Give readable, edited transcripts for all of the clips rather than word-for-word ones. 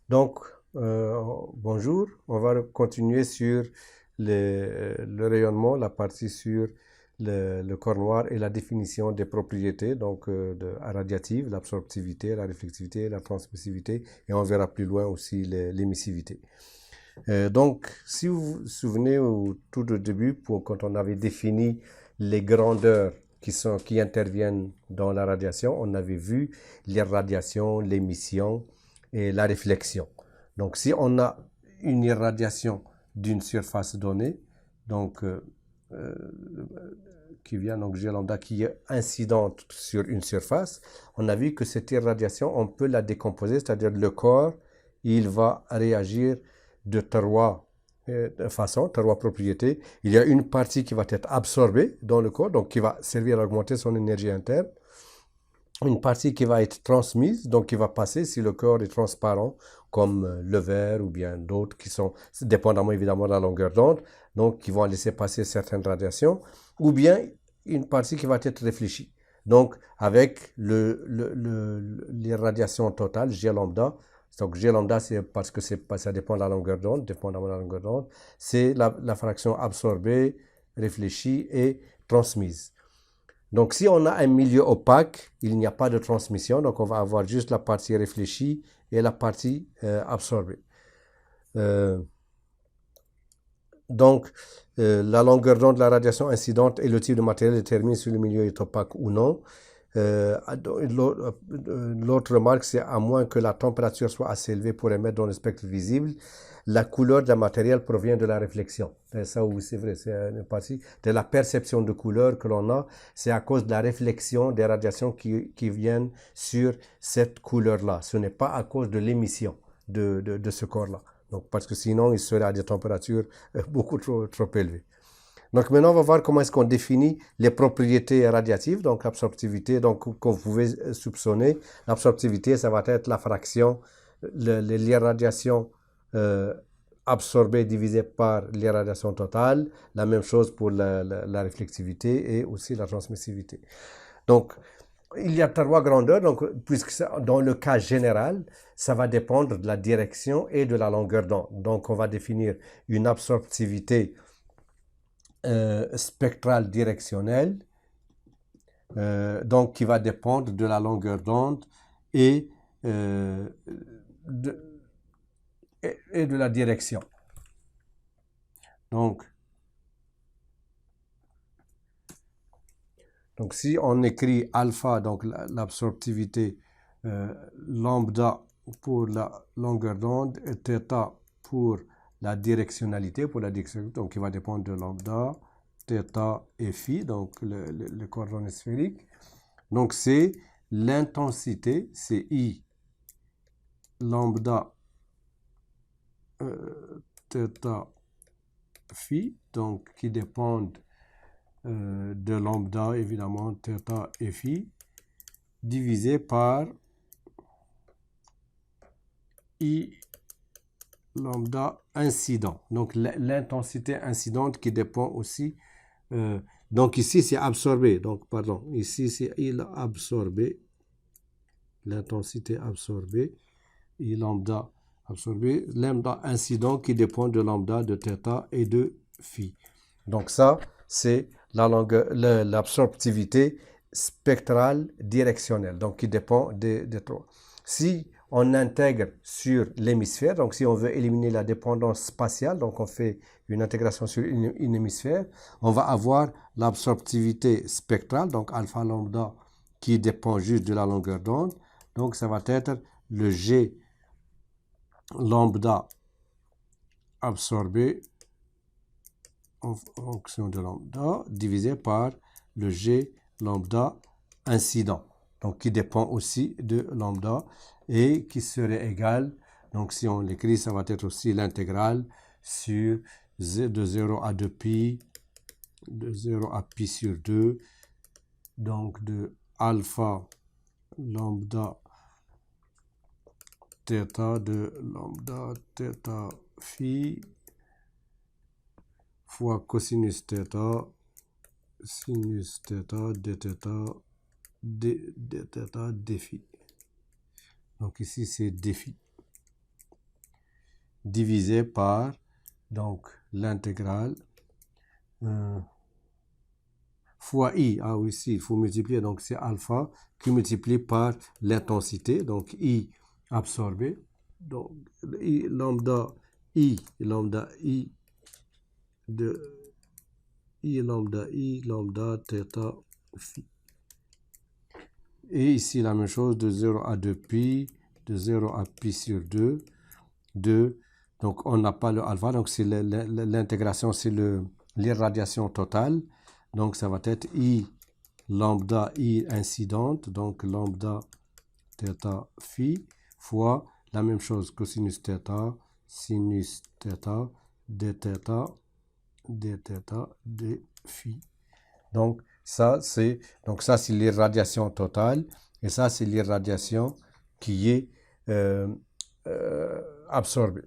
Donc, bonjour, on va continuer sur le rayonnement, la partie sur le corps noir et la définition des propriétés donc radiatives, l'absorptivité, la réflexivité, la transmissivité, et on verra plus loin aussi l'émissivité. Donc, si vous vous souvenez au tout au début, quand on avait défini les grandeurs qui interviennent dans la radiation, on avait vu l'irradiation, l'émission et la réflexion. Donc, si on a une irradiation d'une surface donnée, donc euh, qui vient donc G lambda qui est incidente sur une surface, on a vu que cette irradiation, on peut la décomposer, c'est-à-dire le corps, il va réagir de trois façons, trois propriétés. Il y a une partie qui va être absorbée dans le corps, donc qui va servir à augmenter son énergie interne. Une partie qui va être transmise, donc qui va passer si le corps est transparent, comme le verre ou bien d'autres qui sont, dépendamment évidemment de la longueur d'onde, donc qui vont laisser passer certaines radiations, ou bien une partie qui va être réfléchie. Donc avec les radiations totales, G lambda, donc G lambda, c'est parce que ça dépend de la longueur d'onde, dépendamment de la longueur d'onde, c'est la fraction absorbée, réfléchie et transmise. Donc, si on a un milieu opaque, il n'y a pas de transmission. Donc, on va avoir juste la partie réfléchie et la partie absorbée. Euh, la longueur d'onde de la radiation incidente et le type de matériel détermine si le milieu est opaque ou non. L'autre remarque, c'est à moins que la température soit assez élevée pour émettre dans le spectre visible, la couleur d'un matériel provient de la réflexion. Et ça, oui, c'est vrai, c'est une partie de la perception de couleur que l'on a, c'est à cause de la réflexion des radiations qui viennent sur cette couleur-là. Ce n'est pas à cause de l'émission de ce corps-là. Donc, parce que sinon, il serait à des températures beaucoup trop élevées. Donc maintenant, on va voir comment est-ce qu'on définit les propriétés radiatives, donc l'absorptivité. Donc, comme vous pouvez soupçonner, l'absorptivité, ça va être la fraction, l'irradiation euh, absorbée divisée par l'irradiation totale. La même chose pour la réflexivité et aussi la transmissivité. Donc, il y a trois grandeurs, donc, puisque dans le cas général, ça va dépendre de la direction et de la longueur d'onde. Donc, on va définir une absorptivité spectrale directionnelle, donc qui va dépendre de la longueur d'onde et, euh, de, et de la direction. Donc, si on écrit alpha, donc l'absorptivité lambda pour la longueur d'onde et θ pour la directionnalité, donc il va dépendre de lambda, θ et phi, donc le coordonnées sphériques. Donc c'est l'intensité, c'est I lambda θ phi, donc qui dépendent de lambda évidemment θ et phi, divisé par I lambda incident. Donc l'intensité incidente qui dépend aussi. Donc ici c'est absorbé. Donc pardon, ici c'est I absorbé. L'intensité absorbée. I lambda absorbé. Lambda incident qui dépend de lambda, de θ et de phi. Donc ça, c'est l'absorptivité spectrale directionnelle, donc qui dépend des trois. Si on intègre sur l'hémisphère, donc si on veut éliminer la dépendance spatiale, donc on fait une intégration sur une hémisphère, on va avoir l'absorptivité spectrale, donc alpha lambda, qui dépend juste de la longueur d'onde. Donc ça va être le G lambda absorbé en fonction de lambda divisé par le G lambda incident, donc qui dépend aussi de lambda et qui serait égal, donc si on l'écrit, ça va être aussi l'intégrale sur de 0 à 2pi, de 0 à pi sur 2, donc de alpha lambda θ de lambda θ phi fois cosinus θ sinus θ dθ dθ dφ. Donc ici c'est dφ. divisé par donc l'intégrale fois I. Ah oui, si, il faut multiplier. Donc c'est alpha qui multiplie par l'intensité. Donc I absorbé. Donc I lambda de I lambda theta phi. Et ici la même chose de 0 à 2pi, de 0 à pi sur 2, 2. Donc on n'a pas le alpha, donc c'est l'intégration, c'est l'irradiation totale. Donc ça va être I lambda I incidente, donc lambda theta phi, fois la même chose, cosinus theta, sinus theta, d theta, d theta, d phi. Donc ça c'est l'irradiation totale et ça c'est l'irradiation qui est absorbée.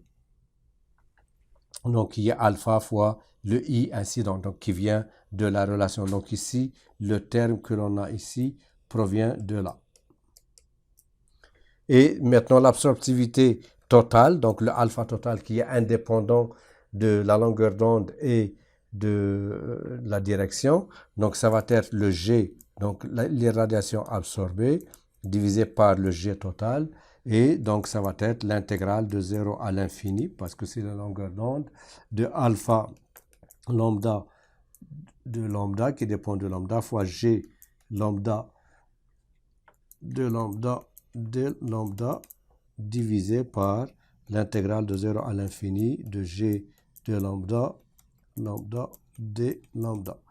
Donc il y a alpha fois le I incident, donc qui vient de la relation. Donc ici, le terme que l'on a ici provient de là. Et maintenant l'absorptivité totale, donc le alpha total qui est indépendant de la longueur d'onde et de la direction. Donc ça va être le G, donc l'irradiation absorbée, divisé par le G total. Et donc ça va être l'intégrale de 0 à l'infini, parce que c'est la longueur d'onde, de alpha lambda de lambda qui dépend de lambda fois G lambda de lambda divisé par l'intégrale de 0 à l'infini de G de lambda d lambda.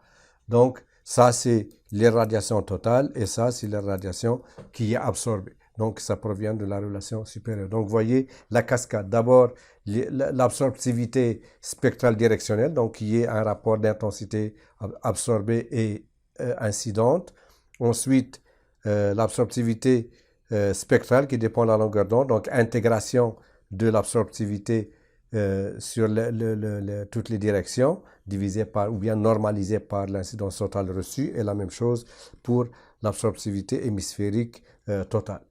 Donc ça c'est l'irradiation totale et ça c'est l'irradiation qui est absorbée. Donc ça provient de la relation supérieure. Donc vous voyez la cascade. D'abord l'absorptivité spectrale directionnelle, donc qui est un rapport d'intensité absorbée et incidente. Ensuite l'absorptivité spectrale qui dépend de la longueur d'onde, donc intégration de l'absorptivité sur toutes les directions, divisé par ou bien normalisé par l'incidence totale reçue, et la même chose pour l'absorptivité hémisphérique totale.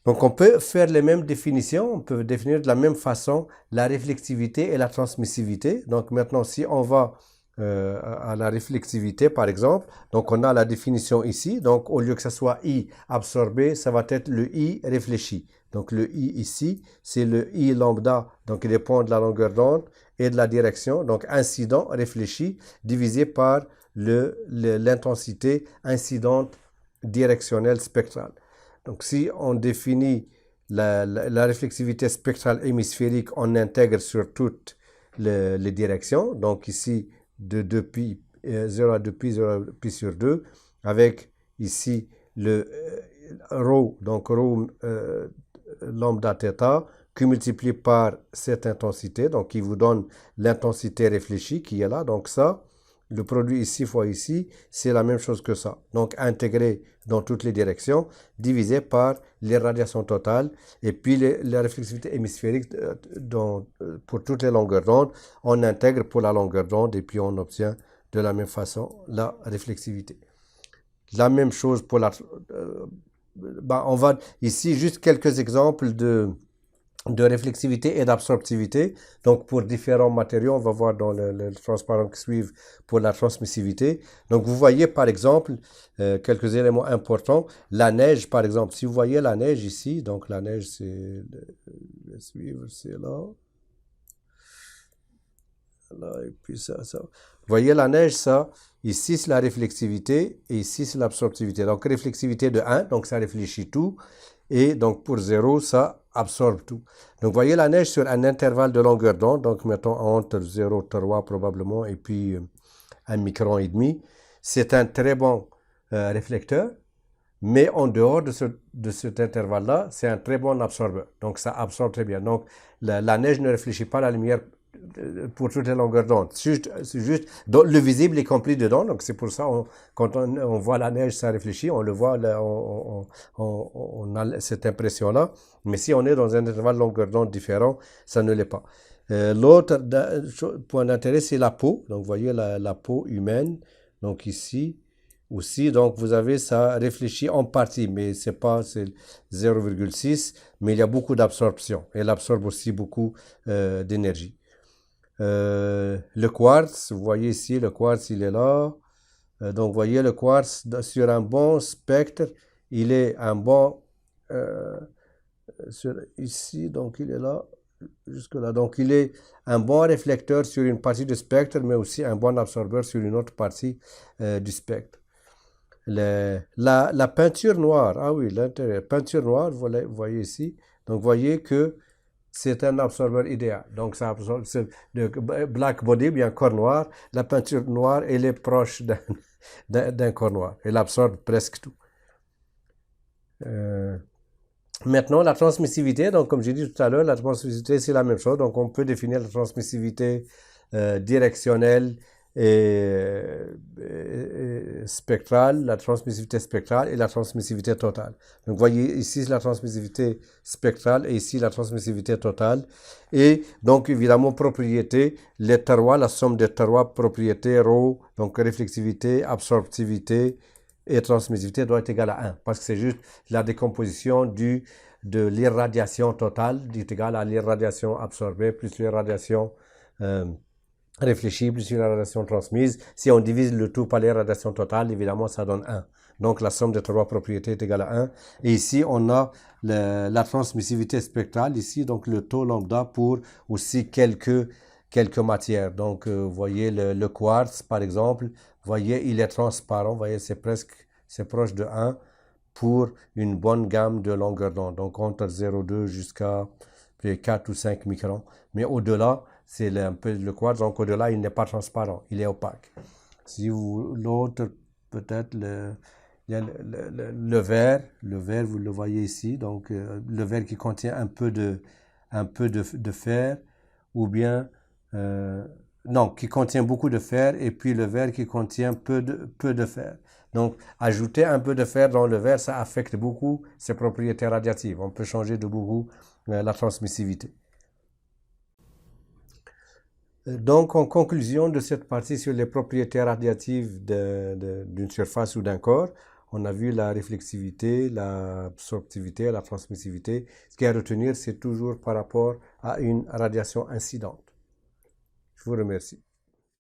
Donc on peut faire les mêmes définitions, on peut définir de la même façon la réflexivité et la transmissivité. Donc maintenant si on va à la réflexivité par exemple, donc on a la définition ici, donc au lieu que ce soit I absorbé, ça va être le I réfléchi. Donc le I ici, c'est le I lambda, donc il dépend de la longueur d'onde et de la direction, donc incident réfléchi divisé par l'intensité incidente directionnelle spectrale. Donc si on définit la réflexivité spectrale hémisphérique, on intègre sur toutes les directions, donc ici de 2pi, 0 à 2pi, 0 à pi sur 2, avec ici le ρ, donc ρ lambda theta, qui multiplie par cette intensité, donc qui vous donne l'intensité réfléchie qui est là. Donc ça, le produit ici fois ici, c'est la même chose que ça. Donc intégré dans toutes les directions, divisé par l'irradiation totale, et puis la réflexivité hémisphérique pour toutes les longueurs d'onde, on intègre pour la longueur d'onde, et puis on obtient de la même façon la réflexivité. La même chose pour la... on va ici juste quelques exemples de réflexivité et d'absorptivité. Donc, pour différents matériaux, on va voir dans le transparent qui suivent pour la transmissivité. Donc, vous voyez, par exemple, quelques éléments importants. La neige, par exemple. Si vous voyez la neige ici, donc la neige, c'est le suivre, c'est là. Là, et puis ça. Vous voyez la neige, ça. Ici, c'est la réflexivité et ici, c'est l'absorptivité. Donc, réflexivité de 1, donc ça réfléchit tout. Et donc, pour 0, ça absorbe tout. Donc, vous voyez la neige sur un intervalle de longueur d'onde, donc mettons entre 0,3 probablement et puis 1 micron et demi. C'est un très bon réflecteur, mais en dehors de cet intervalle-là, c'est un très bon absorbeur. Donc, ça absorbe très bien. Donc, la neige ne réfléchit pas la lumière pour toutes les longueurs d'onde. C'est juste le visible est compris dedans, donc c'est pour ça quand on voit la neige, ça réfléchit, on le voit, on a cette impression-là. Mais si on est dans un intervalle de longueur d'onde différent, ça ne l'est pas. L'autre point d'intérêt, c'est la peau. Donc, vous voyez la peau humaine. Donc, ici, aussi. Donc, vous avez ça réfléchi en partie, mais c'est 0,6, mais il y a beaucoup d'absorption. Elle absorbe aussi beaucoup d'énergie. Le quartz, vous voyez ici, le quartz, il est là. Donc, vous voyez, le quartz, sur un bon spectre, il est un bon... ici, donc il est là, jusque là. Donc, il est un bon réflecteur sur une partie du spectre, mais aussi un bon absorbeur sur une autre partie du spectre. La peinture noire, ah oui, l'intérieur, peinture noire, vous voyez ici. Donc, vous voyez que c'est un absorbeur idéal. Donc, ça absorbe le black body, bien corps noir. La peinture noire, elle est proche d'un corps noir. Elle absorbe presque tout. Maintenant, la transmissivité, donc comme j'ai dit tout à l'heure, la transmissivité, c'est la même chose. Donc, on peut définir la transmissivité directionnelle et spectrale, la transmissivité spectrale et la transmissivité totale. Donc, vous voyez ici la transmissivité spectrale et ici la transmissivité totale. Et donc, évidemment, propriété, les terroirs, la somme des terroirs, propriété, ρ, donc réflexivité, absorptivité, et transmissivité doit être égale à 1, parce que c'est juste la décomposition de l'irradiation totale, est égale à l'irradiation absorbée plus l'irradiation réfléchie plus l'irradiation transmise. Si on divise le tout par l'irradiation totale, évidemment, ça donne 1. Donc, la somme des trois propriétés est égale à 1. Et ici, on a la transmissivité spectrale, ici, donc le taux lambda pour aussi quelques matières. Donc, vous voyez le quartz, par exemple, vous voyez, il est transparent, vous voyez, c'est proche de 1 pour une bonne gamme de longueur d'onde. Donc, entre 0,2 jusqu'à 4 ou 5 microns. Mais au-delà, c'est un peu le quartz, donc au-delà, il n'est pas transparent, il est opaque. Si l'autre, peut-être, il y a le verre, vous le voyez ici, donc le verre qui contient un peu de fer, ou bien non, qui contient beaucoup de fer, et puis le verre qui contient peu de fer. Donc, ajouter un peu de fer dans le verre, ça affecte beaucoup ses propriétés radiatives. On peut changer de beaucoup la transmissivité. Donc, en conclusion de cette partie sur les propriétés radiatives d'une surface ou d'un corps, on a vu la réflexivité, l'absorptivité, la transmissivité. Ce qu'il y a à retenir, c'est toujours par rapport à une radiation incidente. Je vous remercie.